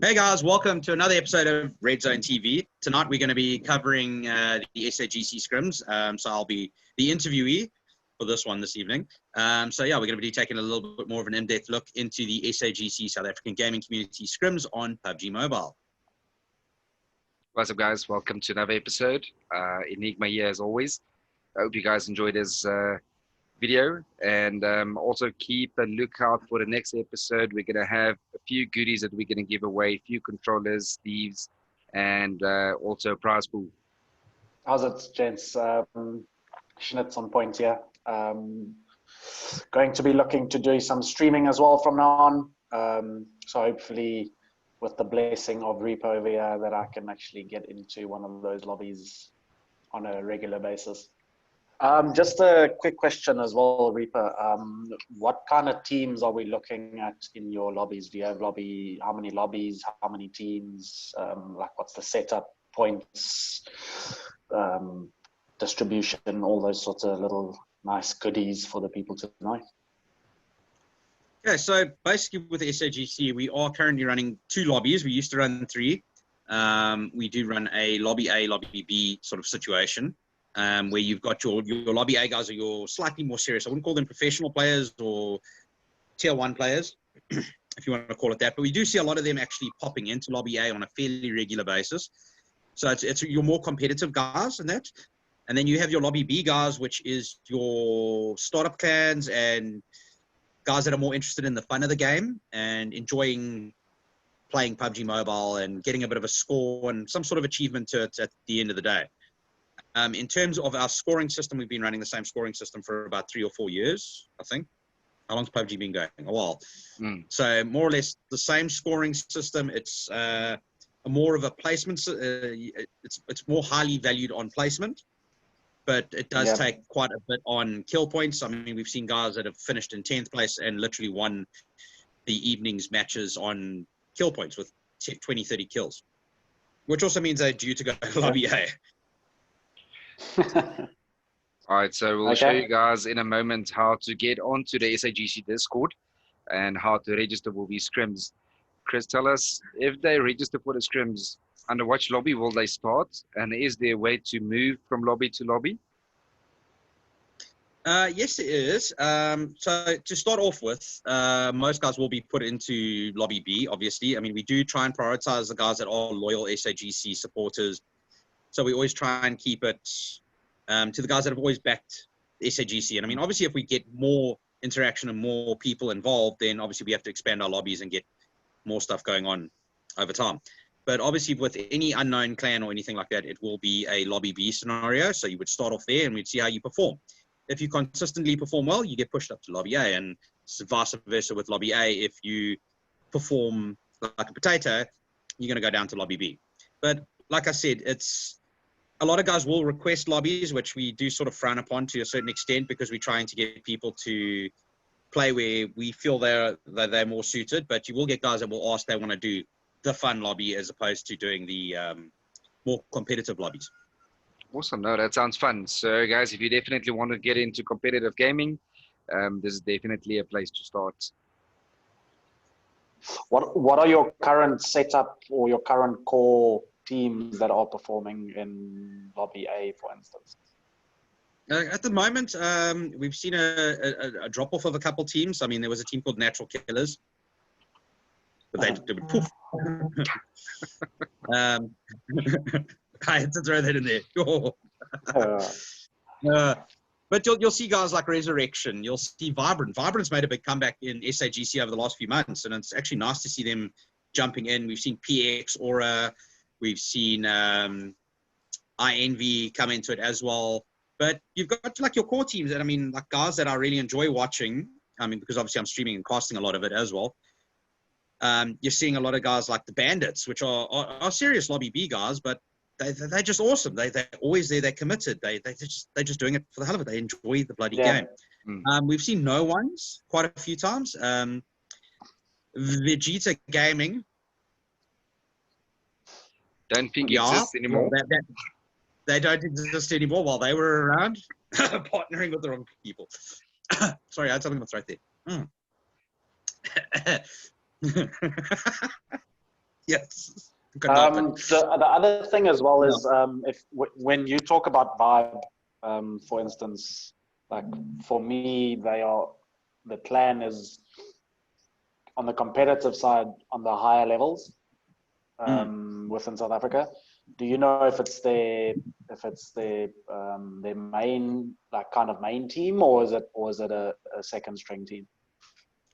Hey guys, welcome to another episode of Red Zone TV. Tonight we're going to be covering the SAGC Scrimms. So I'll be the interviewee for this one this evening. We're going to be taking a little bit more of an in-depth look into the SAGC South African Gaming Community Scrimms on PUBG Mobile. What's up, guys? Welcome to another episode. ENIGMA here as always. I hope you guys enjoyed this video, and also keep a lookout for the next episode. We're going to have a few goodies that we're going to give away, a few controllers, sleeves, and also a prize pool. How's it, gents? Shnits on point here. Going to be looking to do some streaming as well from now on. So hopefully with the blessing of Reaper over here that I can actually get into one of those lobbies on a regular basis. Just a quick question as well, Reaper. What kind of teams are we looking at in your lobbies? Do you have how many lobbies, how many teams? What's the setup, points, distribution, all those sorts of little nice goodies for the people to know? Okay, so basically with SAGC, we are currently running 2 lobbies. We used to run 3. We do run a lobby A, lobby B sort of situation. Where you've got your lobby A guys are your slightly more serious. I wouldn't call them professional players or tier 1 players, if you want to call it that. But we do see a lot of them actually popping into lobby A on a fairly regular basis. So it's your more competitive guys in that. And then you have your lobby B guys, which is your startup clans and guys that are more interested in the fun of the game and enjoying playing PUBG Mobile and getting a bit of a score and some sort of achievement to it at the end of the day. In terms of our scoring system, we've been running the same scoring system for about 3 or 4 years, I think. How long's PUBG been going? A while. So more or less the same scoring system. It's more of a placement. It's more highly valued on placement, but it does take quite a bit on kill points. I mean, we've seen guys that have finished in 10th place and literally won the evening's matches on kill points with 20, 30 kills, which also means they're due to go to lobby A. All right, so we'll show you guys in a moment how to get onto the SAGC Discord and how to register for these scrims. Chris, tell us, if they register for the scrims, under which lobby will they start? And is there a way to move from lobby to lobby? Yes, it is. So to start off with, most guys will be put into lobby B, obviously. I mean, we do try and prioritize the guys that are loyal SAGC supporters. So we always try and keep it to the guys that have always backed SAGC. And I mean, obviously, if we get more interaction and more people involved, then obviously we have to expand our lobbies and get more stuff going on over time. But obviously, with any unknown clan or anything like that, it will be a lobby B scenario. So you would start off there and we'd see how you perform. If you consistently perform well, you get pushed up to lobby A, and vice versa with lobby A. If you perform like a potato, you're going to go down to lobby B. But like I said, a lot of guys will request lobbies, which we do sort of frown upon to a certain extent because we're trying to get people to play where we feel they're more suited. But you will get guys that will ask they want to do the fun lobby as opposed to doing the more competitive lobbies. Awesome. No, that sounds fun. So, guys, if you definitely want to get into competitive gaming, this is definitely a place to start. What are your current setup or your current core teams that are performing in lobby A, for instance? At the moment, we've seen a drop-off of a couple teams. I mean, there was a team called Natural Killers. But they would poof. I had to throw that in there. But you'll see guys like Resurrection. You'll see Vibrant. Vibrant's made a big comeback in SAGC over the last few months, and it's actually nice to see them jumping in. We've seen PX, Aura. We've seen iEnvy come into it as well. But you've got like your core teams that, I mean, like guys that I really enjoy watching. I mean, because obviously I'm streaming and casting a lot of it as well. You're seeing a lot of guys like the Bandits, which are serious lobby B guys, but they're just awesome. They're always there. They're committed. They're just doing it for the hell of it. They enjoy the bloody game. We've seen No Ones quite a few times. Vegeta Gaming. Don't think it exists anymore. They don't exist anymore while they were around, partnering with the wrong people. Sorry, I had something in my throat there. Yes. Could not, The other thing as well is when you talk about vibe, for instance, like for me, the clan is on the competitive side on the higher levels within South Africa. Do you know if it's their main kind of main team, or is it a second string team?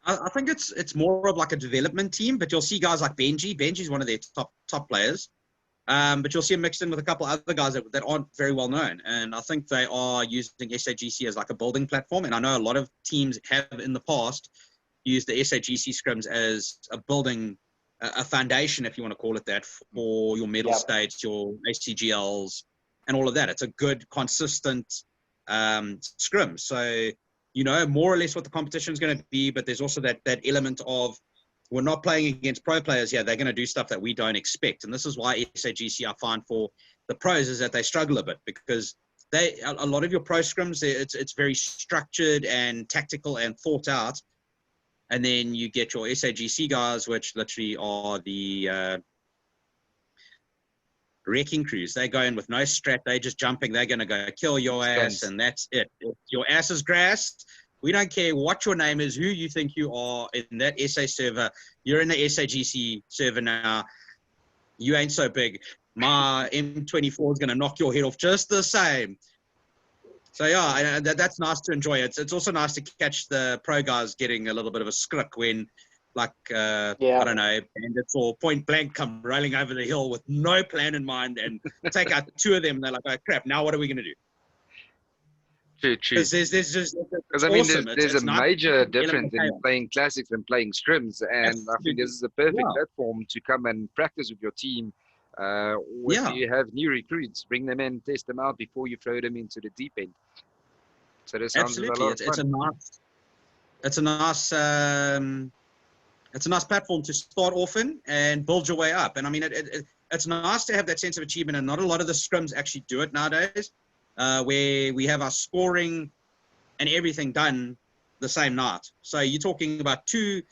I think it's more of like a development team, but you'll see guys like Benji. Benji's one of their top players. But you'll see him mixed in with a couple of other guys that aren't very well known. And I think they are using SAGC as like a building platform. And I know a lot of teams have in the past used the SAGC scrims as a building, a foundation, if you want to call it that, for your medal states, your ACGLs, and all of that. It's a good, consistent scrim. So, you know, more or less what the competition is going to be, but there's also that element of, we're not playing against pro players here. They're going to do stuff that we don't expect. And this is why SAGC, I find for the pros, is that they struggle a bit, because a lot of your pro scrims, it's very structured and tactical and thought out. And then you get your SAGC guys, which literally are the wrecking crews. They go in with no strat. They're just jumping. They're going to go kill your ass, and that's it. If your ass is grass, we don't care what your name is, who you think you are in that SA server. You're in the SAGC server now. You ain't so big. My M24 is going to knock your head off just the same. So, yeah, that's nice to enjoy. It's also nice to catch the pro guys getting a little bit of a scrick when, like, I don't know, bandits or point blank come rolling over the hill with no plan in mind and take out two of them. And they're like, oh, crap, now what are we going to do? True. Because I mean, awesome. there's a nice major difference in playing classics and playing scrims, and Absolutely. I think this is a perfect platform to come and practice with your team. If you have new recruits, bring them in, test them out before you throw them into the deep end. So this sounds absolutely. a lot of fun. It's a nice platform to start off in and build your way up. And I mean, it's nice to have that sense of achievement, and not a lot of the scrims actually do it nowadays. Where we have our scoring and everything done the same night. So you're talking about two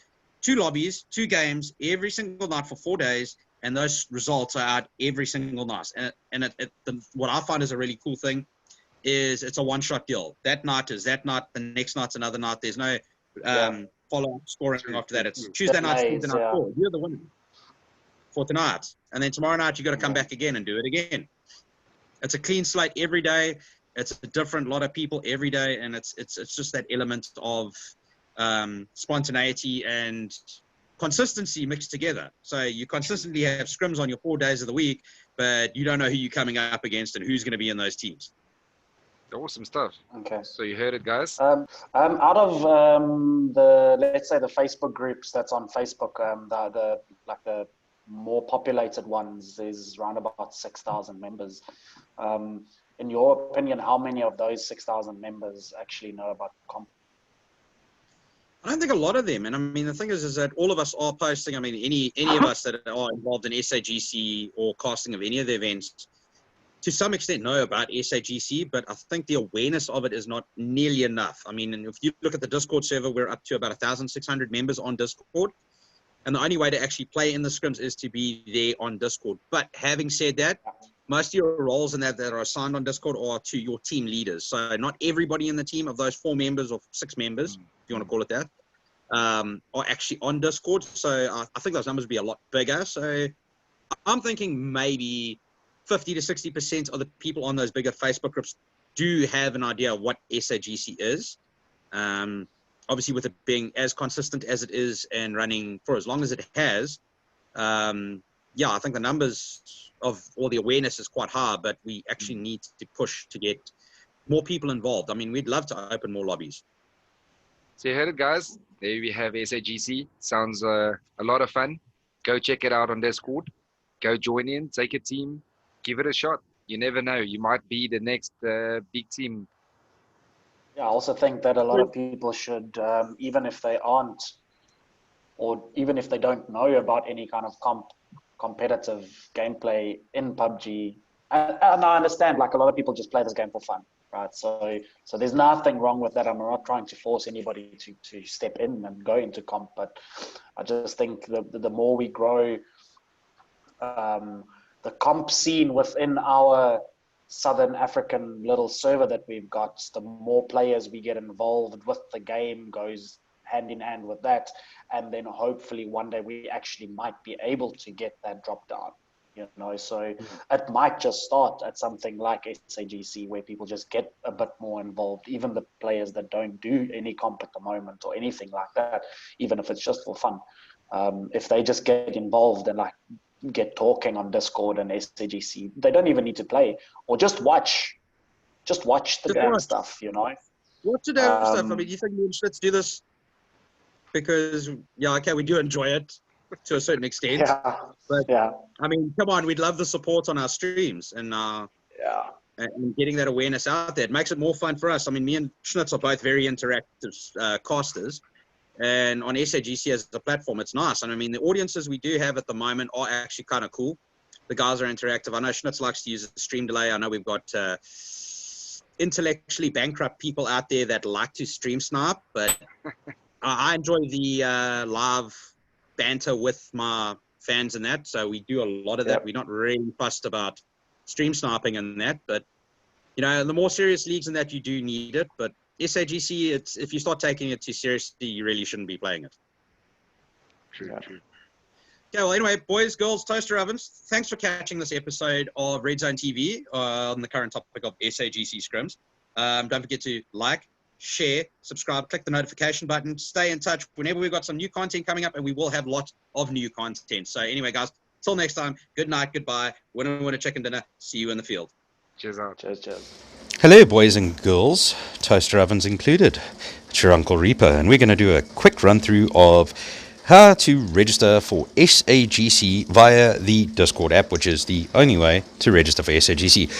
lobbies, 2 games every single night for 4 days, and those results are out every single night. And what I find is a really cool thing is it's a one-shot deal. That night is that night, the next night's another night. There's no follow-up scoring after that. It's Tuesday night, Tuesday night, you're the winner for tonight. And then tomorrow night, you got to come back again and do it again. It's a clean slate every day. It's a different lot of people every day, and it's just that element of spontaneity and consistency mixed together. So you consistently have scrims on your 4 days of the week, but you don't know who you're coming up against and who's going to be in those teams. Awesome stuff. Okay. So you heard it, guys. Out of let's say the Facebook groups that's on Facebook, the more populated ones, there's around about 6,000 members. In your opinion, how many of those 6,000 members actually know about comp? I don't think a lot of them. And I mean, the thing is that all of us are posting. I mean, any of us that are involved in SAGC or casting of any of the events, to some extent know about SAGC, but I think the awareness of it is not nearly enough. I mean, and if you look at the Discord server, we're up to about 1,600 members on Discord. And the only way to actually play in the scrims is to be there on Discord. But having said that, most of your roles in that are assigned on Discord are to your team leaders. So not everybody in the team of those 4 members or 6 members, if you want to call it that, are actually on Discord. So I think those numbers would be a lot bigger. So I'm thinking maybe 50 to 60% of the people on those bigger Facebook groups do have an idea of what SAGC is. Obviously, with it being as consistent as it is and running for as long as it has, I think the numbers of all the awareness is quite high, but we actually need to push to get more people involved. I mean, we'd love to open more lobbies. So you heard it, guys. There we have SAGC. Sounds a lot of fun. Go check it out on Discord. Go join in, take a team, give it a shot. You never know. You might be the next big team. Yeah, I also think that a lot of people should, even if they aren't, or even if they don't know about any kind of competitive gameplay in PUBG, and I understand, like, a lot of people just play this game for fun, right? So there's nothing wrong with that. I'm not trying to force anybody to step in and go into comp, but I just think the more we grow the comp scene within our Southern African little server that we've got, the more players we get involved with the game goes hand in hand with that. And then hopefully one day we actually might be able to get that drop down, you know, so it might just start at something like SAGC where people just get a bit more involved, even the players that don't do any comp at the moment or anything like that, even if it's just for fun. If they just get involved and like get talking on Discord and SAGC, they don't even need to play, or just watch the damn stuff, you know. Watch the damn stuff. I mean, you think me and Shnits do this because, yeah, okay, we do enjoy it to a certain extent. Yeah. But, yeah. I mean, come on, we'd love the support on our streams and and getting that awareness out there. It makes it more fun for us. I mean, me and Shnits are both very interactive casters. And on SAGC as a platform, it's nice. And I mean, the audiences we do have at the moment are actually kind of cool. The guys are interactive. I know Shnits likes to use the stream delay. I know we've got intellectually bankrupt people out there that like to stream snipe, but I enjoy the live banter with my fans and that. So we do a lot of that. We're not really fussed about stream sniping and that, but you know, the more serious leagues and that, you do need it. But SAGC, it's, if you start taking it too seriously, you really shouldn't be playing it. True. Okay, well, anyway, boys, girls, toaster ovens, thanks for catching this episode of Red Zone TV on the current topic of SAGC scrims. Don't forget to like, share, subscribe, click the notification button, stay in touch whenever we've got some new content coming up, and we will have lots of new content. So anyway, guys, till next time, good night, goodbye, winner, chicken dinner, see you in the field. Cheers out. Cheers. Hello, boys and girls, toaster ovens included. It's your Uncle Reaper, and we're going to do a quick run through of how to register for SAGC via the Discord app, which is the only way to register for SAGC.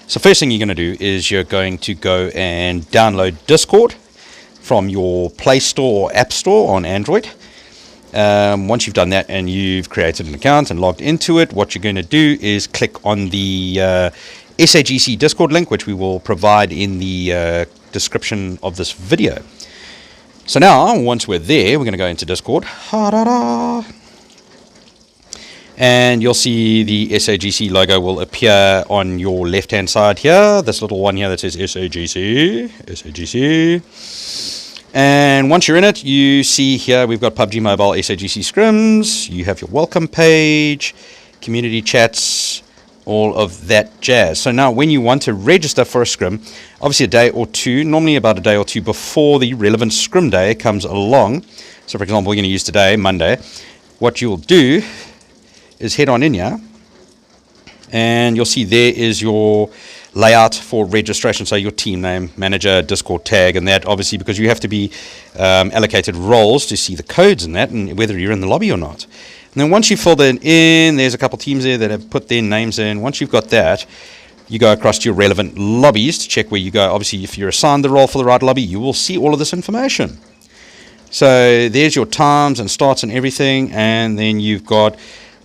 So first thing you're going to do is you're going to go and download Discord from your Play Store or App Store on Android. Once you've done that and you've created an account and logged into it, what you're going to do is click on the SAGC Discord link, which we will provide in the description of this video. So now, once we're there, we're going to go into Discord. And you'll see the SAGC logo will appear on your left-hand side here. This little one here that says SAGC. And once you're in it, you see here we've got PUBG Mobile SAGC Scrimms. You have your welcome page, community chats, all of that jazz. So now when you want to register for a scrim, obviously a day or two, normally about a day or two before the relevant scrim day comes along. So for example, we're going to use today, Monday. What you'll do is head on in here and you'll see there is your layout for registration. So your team name, manager, Discord tag, and that obviously because you have to be allocated roles to see the codes and that, and whether you're in the lobby or not. And then once you fill that in, there's a couple teams there that have put their names in. Once you've got that, you go across to your relevant lobbies to check where you go. Obviously, if you're assigned the role for the right lobby, you will see all of this information. So there's your times and starts and everything, and then you've got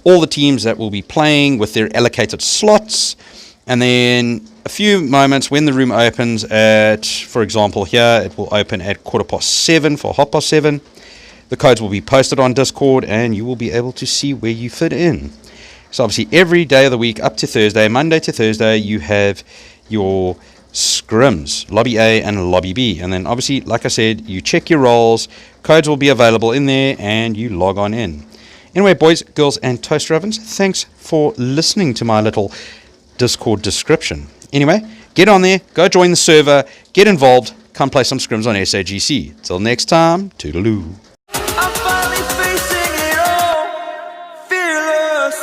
all the teams that will be playing with their allocated slots. And then a few moments when the room opens at, for example, here, it will open at 7:15 for 7:30. The codes will be posted on Discord and you will be able to see where you fit in. So obviously every day of the week up to Thursday, Monday to Thursday, you have your scrims, Lobby A and Lobby B. And then obviously, like I said, you check your roles, codes will be available in there and you log on in. Anyway, boys, girls, and toaster ovens, thanks for listening to my little Discord description. Anyway, get on there, go join the server, get involved, come play some scrims on SAGC. Till next time, toodaloo. I'm finally facing it all, fearless.